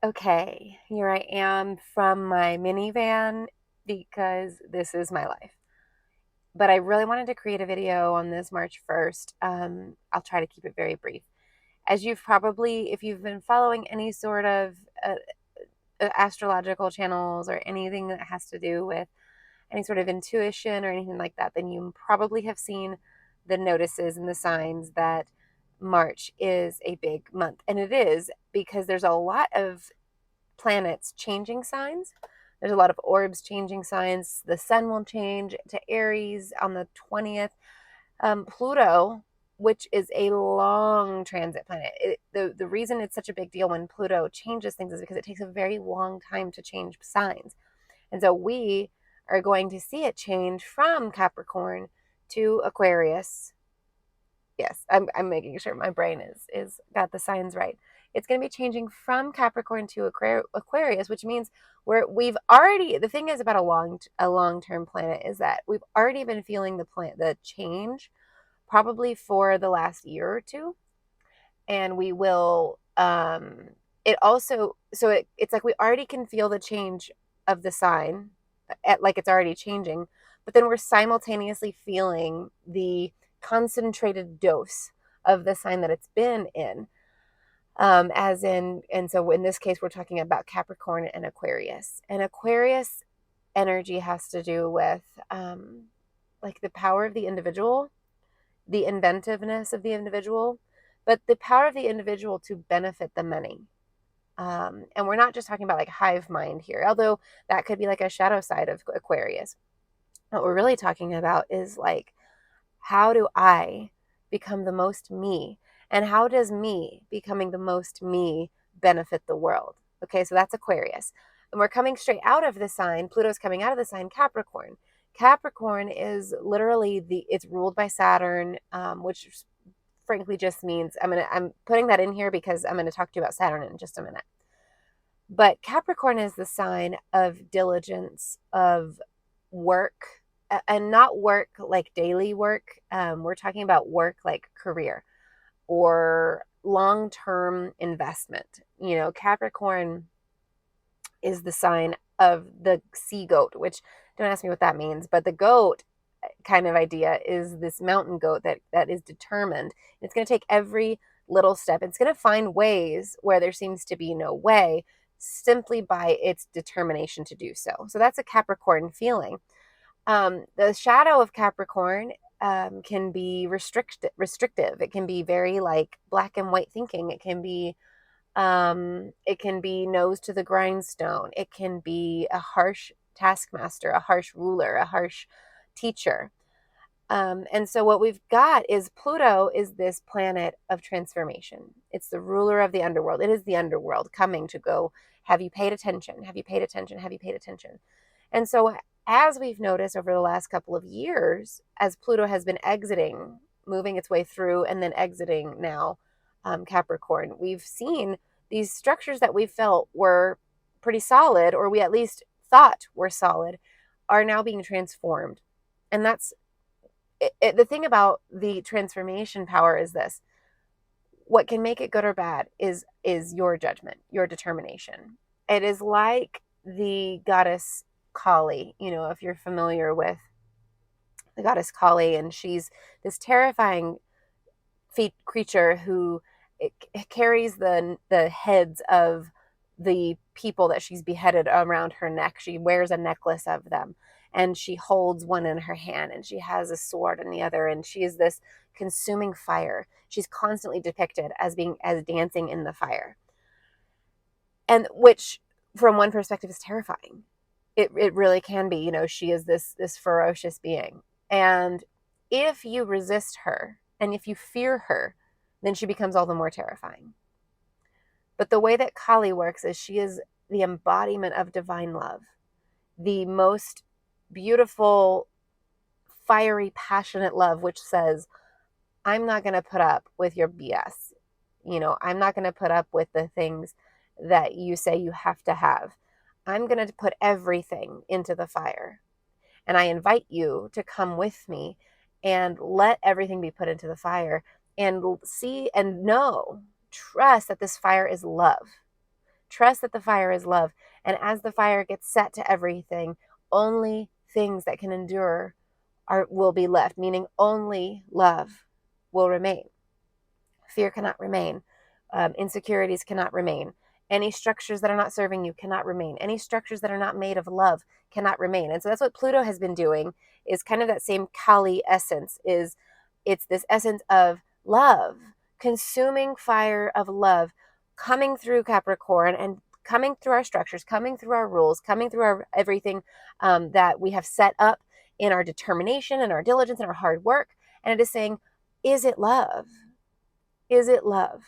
Okay, here I am from my minivan because this is my life. But I really wanted to create a video on this March 1st. I'll try to keep it very brief. As you've probably, if you've been following any sort of astrological channels or anything that has to do with any sort of intuition or anything like that, then you probably have seen the notices and the signs that March is a big month. And it is because there's a lot of planets changing signs. There's a lot of orbs changing signs. The sun will change to Aries on the 20th. Pluto, which is a long transit planet. The reason it's such a big deal when Pluto changes things is because it takes a very long time to change signs. And so we are going to see it change from Capricorn to Aquarius. Yes, I'm making sure my brain is got the signs right. It's going to be changing from Capricorn to Aquarius, which means we've already, the thing is about a long-term planet is that we've already been feeling the change probably for the last year or two, and we will it also, it's like we already can feel the change of the sign like it's already changing, but then we're simultaneously feeling the concentrated dose of the sign that it's been in. As in, and so in this case, we're talking about Capricorn and Aquarius. And Aquarius energy has to do with like the power of the individual, the inventiveness of the individual, but the power of the individual to benefit the many. And we're not just talking about like hive mind here, although that could be like a shadow side of Aquarius. What we're really talking about is like, how do I become the most me? And how does me becoming the most me benefit the world? Okay, so that's Aquarius. And we're coming straight out of the sign, Pluto's coming out of the sign Capricorn. Capricorn is literally it's ruled by Saturn, which frankly just means I'm putting that in here because I'm gonna talk to you about Saturn in just a minute. But Capricorn is the sign of diligence, of work, and not work like daily work. We're talking about work like career or long term investment. You know, Capricorn is the sign of the sea goat, which don't ask me what that means, but the goat kind of idea is this mountain goat that is determined. It's going to take every little step. It's going to find ways where there seems to be no way simply by its determination to do so. So that's a Capricorn feeling. The shadow of Capricorn can be restrictive. It can be very like black and white thinking. It can be nose to the grindstone. It can be a harsh taskmaster, a harsh ruler, a harsh teacher. And so what we've got is Pluto is this planet of transformation. It's the ruler of the underworld. It is the underworld coming to go, have you paid attention? Have you paid attention? Have you paid attention? And so as we've noticed over the last couple of years, as Pluto has been exiting, moving its way through and then exiting now Capricorn, we've seen these structures that we felt were pretty solid, or we at least thought were solid, are now being transformed. And that's the thing about the transformation power is this: what can make it good or bad is your judgment, your determination. It is like the goddess Kali, you know, if you're familiar with the goddess Kali, and she's this terrifying creature who carries the heads of the people that she's beheaded around her neck. She wears a necklace of them, and she holds one in her hand, and she has a sword in the other, and she is this consuming fire. She's constantly depicted as dancing in the fire, and which from one perspective is terrifying. It really can be. You know, she is this ferocious being, and if you resist her and if you fear her, then she becomes all the more terrifying. But the way that Kali works is she is the embodiment of divine love, the most beautiful, fiery, passionate love, which says, I'm not going to put up with your BS. You know, I'm not going to put up with the things that you say you have to have. I'm going to put everything into the fire. And I invite you to come with me and let everything be put into the fire and see and know, trust that this fire is love. Trust that the fire is love. And as the fire gets set to everything, only things that can endure will be left, meaning only love will remain. Fear cannot remain. Insecurities cannot remain. Any structures that are not serving you cannot remain. Any structures that are not made of love cannot remain. And so that's what Pluto has been doing, is kind of that same Kali essence. It's this essence of love, consuming fire of love, coming through Capricorn and coming through our structures, coming through our rules, coming through our everything that we have set up in our determination and our diligence and our hard work. And it is saying, is it love? Is it love?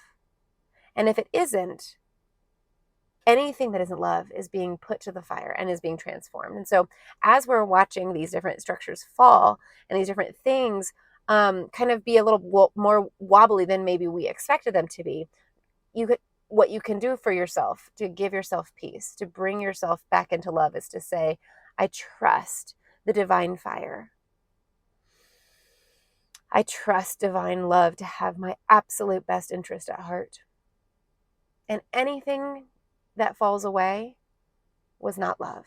And if it isn't, anything that isn't love is being put to the fire and is being transformed. And so as we're watching these different structures fall and these different things kind of be a little more wobbly than maybe we expected them to be, what you can do for yourself to give yourself peace, to bring yourself back into love, is to say, I trust the divine fire. I trust divine love to have my absolute best interest at heart. And anything that falls away was not love.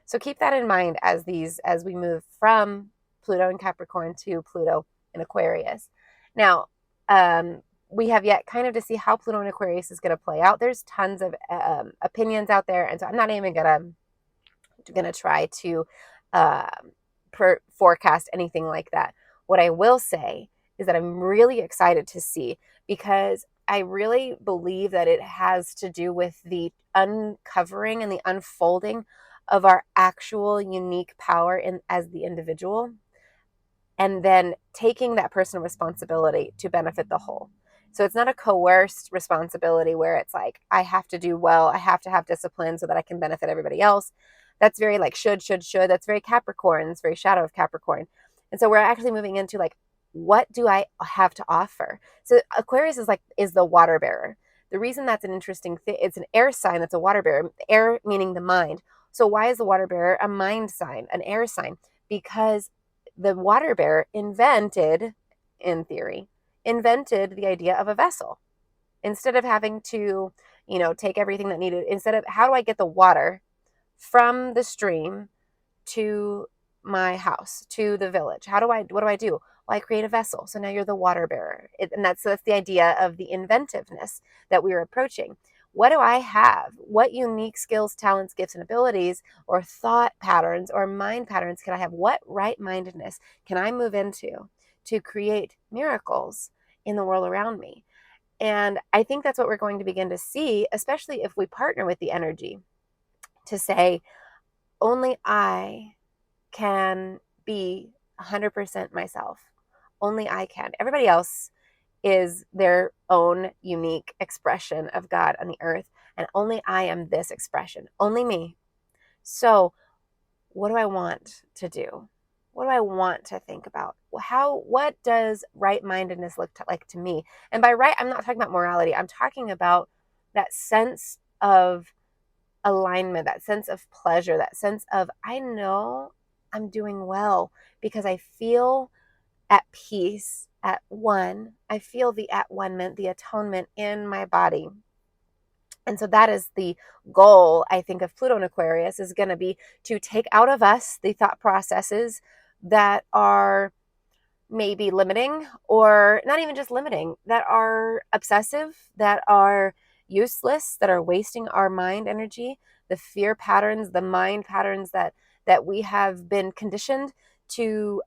So keep that in mind as we move from Pluto in Capricorn to Pluto in Aquarius. Now, we have yet kind of to see how Pluto in Aquarius is going to play out. There's tons of opinions out there, and so I'm not even gonna try to forecast anything like that. What I will say is that I'm really excited to see, because I really believe that it has to do with the uncovering and the unfolding of our actual unique power as the individual, and then taking that personal responsibility to benefit the whole. So it's not a coerced responsibility where it's like, I have to do well, I have to have discipline so that I can benefit everybody else. That's very like should. That's very Capricorn. It's very shadow of Capricorn. And so we're actually moving into like, what do I have to offer? So Aquarius is the water bearer. The reason that's an interesting thing, it's an air sign that's a water bearer, air meaning the mind. So why is the water bearer a mind sign, an air sign? Because the water bearer invented the idea of a vessel. Instead of having to, take everything that needed, instead of how do I get the water from the stream to my house, to the village? What do I do? Well, I create a vessel. So now you're the water bearer. And that's the idea of the inventiveness that we were approaching. What do I have? What unique skills, talents, gifts, and abilities, or thought patterns, or mind patterns can I have? What right-mindedness can I move into to create miracles in the world around me? And I think that's what we're going to begin to see, especially if we partner with the energy, to say, only I can be 100% myself. Only I can. Everybody else is their own unique expression of God on the earth, and only I am this expression. Only me. So what do I want to do? What do I want to think about? What does right-mindedness look like to me? And by right, I'm not talking about morality. I'm talking about that sense of alignment, that sense of pleasure, that sense of, I know I'm doing well because I feel at peace, at one. I feel the at one-ment, the atonement in my body. And so that is the goal, I think, of Pluto in Aquarius, is going to be to take out of us the thought processes that are maybe limiting, or not even just limiting, that are obsessive, that are useless, that are wasting our mind energy, the fear patterns, the mind patterns that we have been conditioned to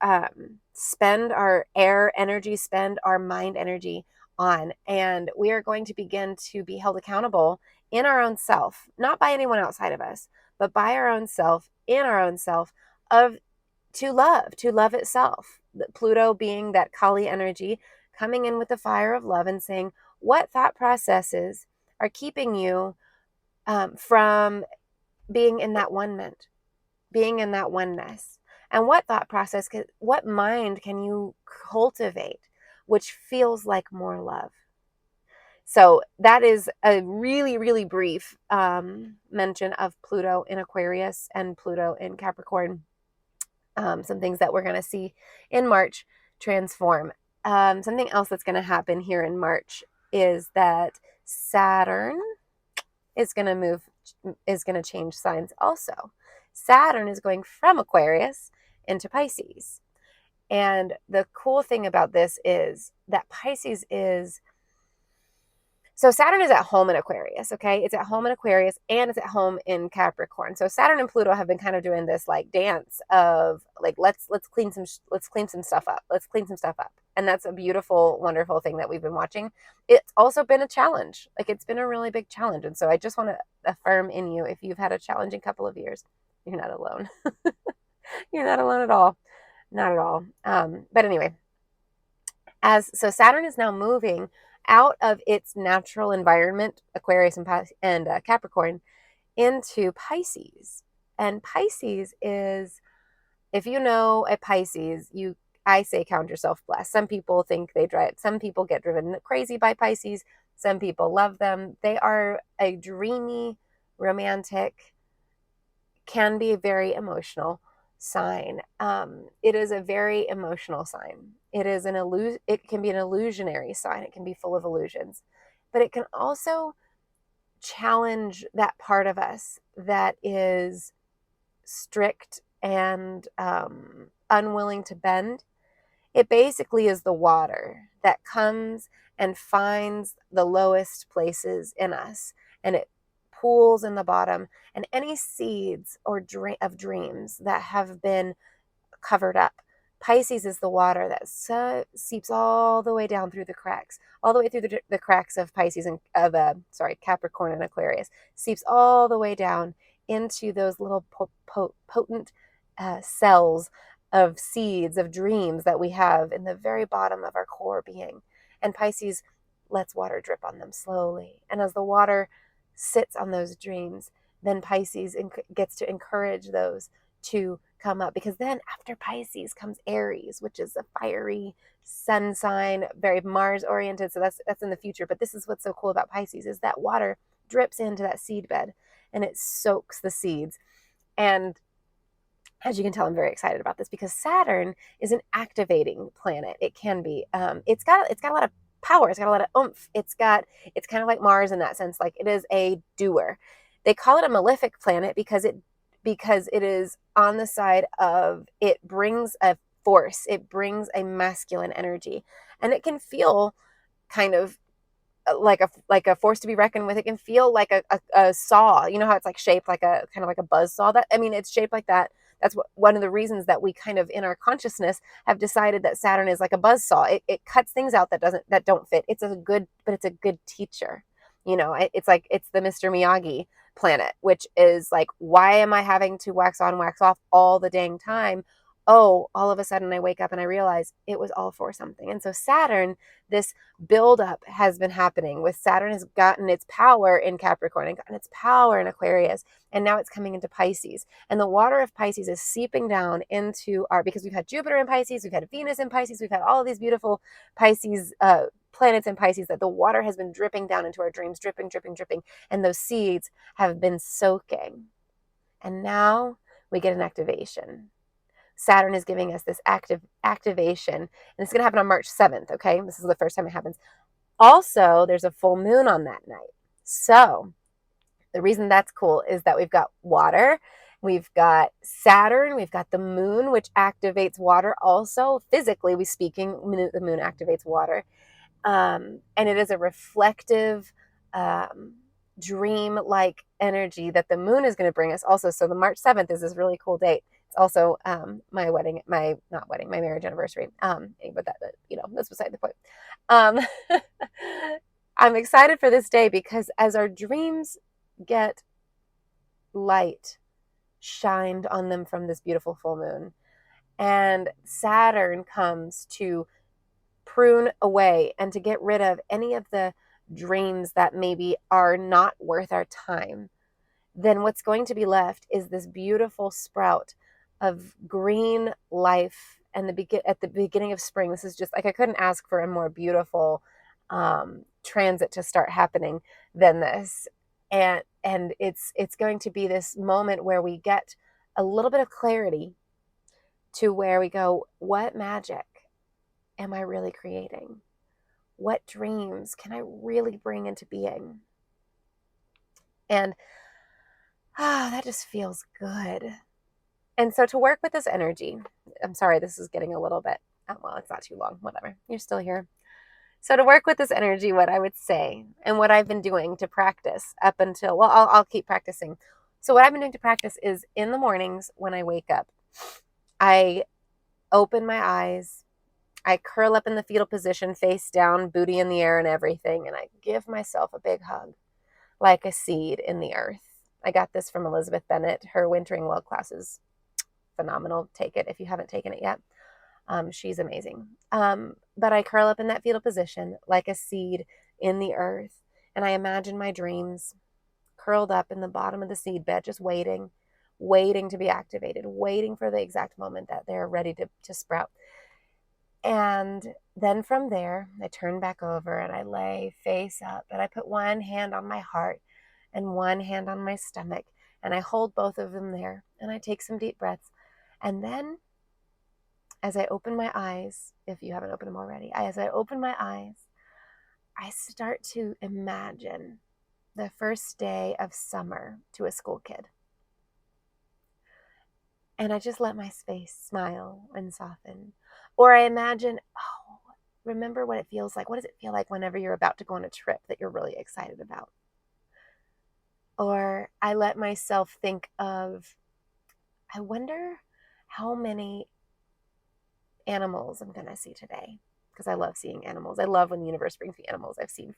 spend our air energy, spend our mind energy on. And we are going to begin to be held accountable in our own self, not by anyone outside of us, but by our own self, in our own self, to love itself. Pluto being that Kali energy, coming in with the fire of love and saying, what thought processes are keeping you from being in that one-ment, being in that oneness? And what what mind can you cultivate which feels like more love? So that is a really, really brief mention of Pluto in Aquarius and Pluto in Capricorn. Some things that we're going to see in March transform. Something else that's going to happen here in March is that Saturn is going to change signs also. Saturn is going from Aquarius into Pisces. And the cool thing about this is that Pisces is, so Saturn is at home in Aquarius, okay? It's at home in Aquarius and it's at home in Capricorn. So Saturn and Pluto have been kind of doing this like dance of like let's clean some stuff up. Let's clean some stuff up. And that's a beautiful, wonderful thing that we've been watching. It's also been a challenge. Like it's been a really big challenge. And so I just want to affirm in you, if you've had a challenging couple of years, you're not alone. You're not alone at all. Not at all. But anyway, so Saturn is now moving out of its natural environment, Aquarius and Capricorn, into Pisces. And Pisces is, if you know a Pisces, I say count yourself blessed. Some people think some people get driven crazy by Pisces. Some people love them. They are a dreamy, romantic, can be a very emotional sign. It is a very emotional sign. It can be an illusionary sign. It can be full of illusions, but it can also challenge that part of us that is strict and unwilling to bend. It basically is the water that comes and finds the lowest places in us, and it pools in the bottom, and any seeds of dreams that have been covered up. Pisces is the water that seeps all the way down through the cracks, all the way through the cracks of Capricorn and Aquarius, seeps all the way down into those little potent cells of seeds of dreams that we have in the very bottom of our core being. And Pisces lets water drip on them slowly. And as the water sits on those dreams, then Pisces gets to encourage those to come up, because then after Pisces comes Aries, which is a fiery sun sign, very Mars oriented. So that's in the future. But this is what's so cool about Pisces, is that water drips into that seed bed and it soaks the seeds. And as you can tell, I'm very excited about this because Saturn is an activating planet. It can be. It's got a lot of power. It's got a lot of oomph. It's kind of like Mars in that sense. Like it is a doer. They call it a malefic planet because it is on the side of, it brings a force. It brings a masculine energy, and it can feel kind of like a force to be reckoned with. It can feel like a saw. You know how it's like shaped like a kind of like a buzz saw. It's shaped like that. That's one of the reasons that we kind of in our consciousness have decided that Saturn is like a buzz saw. It cuts things out that don't fit. It's a good teacher. You know, it's the Mr. Myagi planet, which is like, why am I having to wax on, wax off all the dang time? Oh, all of a sudden I wake up and I realize it was all for something. And so Saturn, this buildup has been happening with Saturn, has gotten its power in Capricorn and gotten its power in Aquarius. And now it's coming into Pisces. And the water of Pisces is seeping down into because we've had Jupiter in Pisces, we've had Venus in Pisces, we've had all of these beautiful Pisces planets in Pisces, that the water has been dripping down into our dreams, dripping, dripping, dripping. And those seeds have been soaking. And now we get an activation. Saturn is giving us this activation, and it's going to happen on March 7th, okay? This is the first time it happens. Also, there's a full moon on that night. So the reason that's cool is that we've got water, we've got Saturn, we've got the moon, which activates water also. Physically speaking, the moon activates water. And it is a reflective, dream-like energy that the moon is going to bring us also. So the March 7th is this really cool date. It's also my marriage anniversary. But that's beside the point. I'm excited for this day because as our dreams get light shined on them from this beautiful full moon, and Saturn comes to prune away and to get rid of any of the dreams that maybe are not worth our time, then what's going to be left is this beautiful sprout of green life. And at the beginning of spring, this is just like, I couldn't ask for a more beautiful transit to start happening than this. And it's going to be this moment where we get a little bit of clarity to where we go, what magic am I really creating? What dreams can I really bring into being? And that just feels good. And so to work with this energy, I'm sorry, this is getting a little bit, well, it's not too long, whatever. You're still here. So to work with this energy, what I would say and what I've been doing to practice up until, well, I'll keep practicing. So what I've been doing to practice is in the mornings when I wake up, I open my eyes, I curl up in the fetal position, face down, booty in the air and everything, and I give myself a big hug like a seed in the earth. I got this from Elizabeth Bennett. Her Wintering Well class is phenomenal. Take it if you haven't taken it yet. She's amazing. But I curl up in that fetal position like a seed in the earth, and I imagine my dreams curled up in the bottom of the seed bed, just waiting to be activated, waiting for the exact moment that they're ready to sprout. And then from there, I turn back over and I lay face up, and I put one hand on my heart and one hand on my stomach, and I hold both of them there, and I take some deep breaths. And then as I open my eyes, if you haven't opened them already, as I open my eyes, I start to imagine the first day of summer to a school kid. And I just let my face smile and soften. Or I imagine, remember what it feels like. What does it feel like whenever you're about to go on a trip that you're really excited about? Or I let myself think of, I wonder how many animals I'm going to see today, because I love seeing animals. I love when the universe brings me animals. I've seen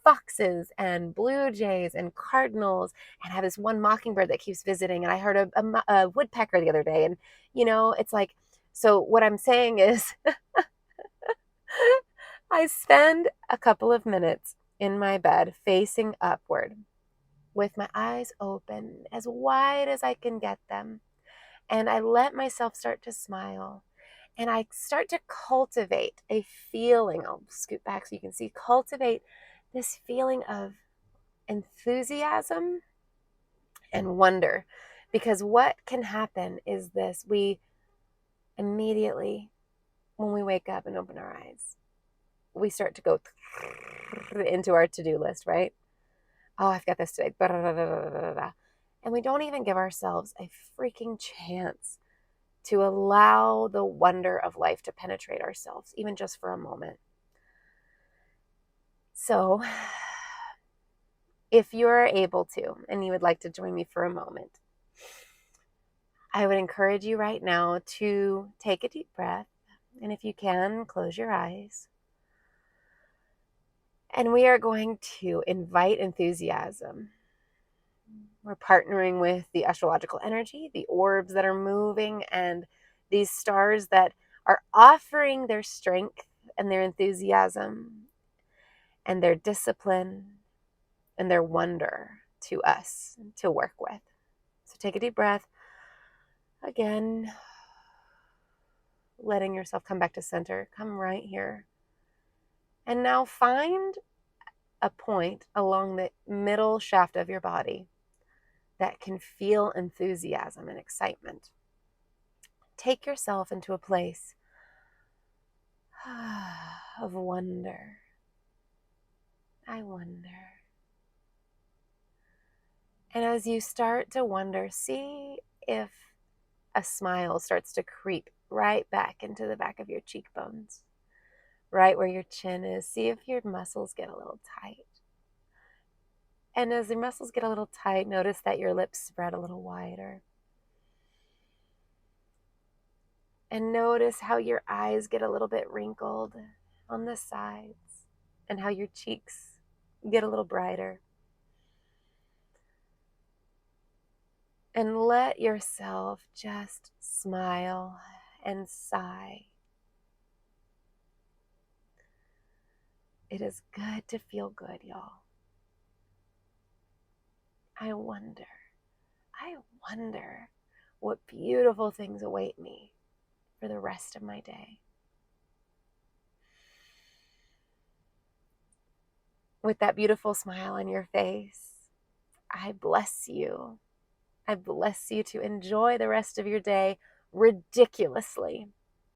foxes and blue jays and cardinals, and I have this one mockingbird that keeps visiting, and I heard a woodpecker the other day, and it's like, so what I'm saying is I spend a couple of minutes in my bed facing upward with my eyes open as wide as I can get them, and I let myself start to smile. And I start to cultivate a feeling, I'll scoot back so you can see, cultivate this feeling of enthusiasm and wonder. Because what can happen is this: we immediately, when we wake up and open our eyes, we start to go into our to-do list, right? Oh, I've got this today. And we don't even give ourselves a freaking chance to allow the wonder of life to penetrate ourselves, even just for a moment. So if you're able to, and you would like to join me for a moment, I would encourage you right now to take a deep breath. And if you can, close your eyes. And we are going to invite enthusiasm. We're partnering with the astrological energy, the orbs that are moving, and these stars that are offering their strength and their enthusiasm and their discipline and their wonder to us to work with. So take a deep breath. Again, letting yourself come back to center. Come right here. And now find a point along the middle shaft of your body that can feel enthusiasm and excitement. Take yourself into a place of wonder. I wonder. And as you start to wonder, see if a smile starts to creep right back into the back of your cheekbones, right where your chin is. See if your muscles get a little tight. And as your muscles get a little tight, notice that your lips spread a little wider. And notice how your eyes get a little bit wrinkled on the sides and how your cheeks get a little brighter. And let yourself just smile and sigh. It is good to feel good, y'all. I wonder what beautiful things await me for the rest of my day. With that beautiful smile on your face, I bless you. I bless you to enjoy the rest of your day ridiculously.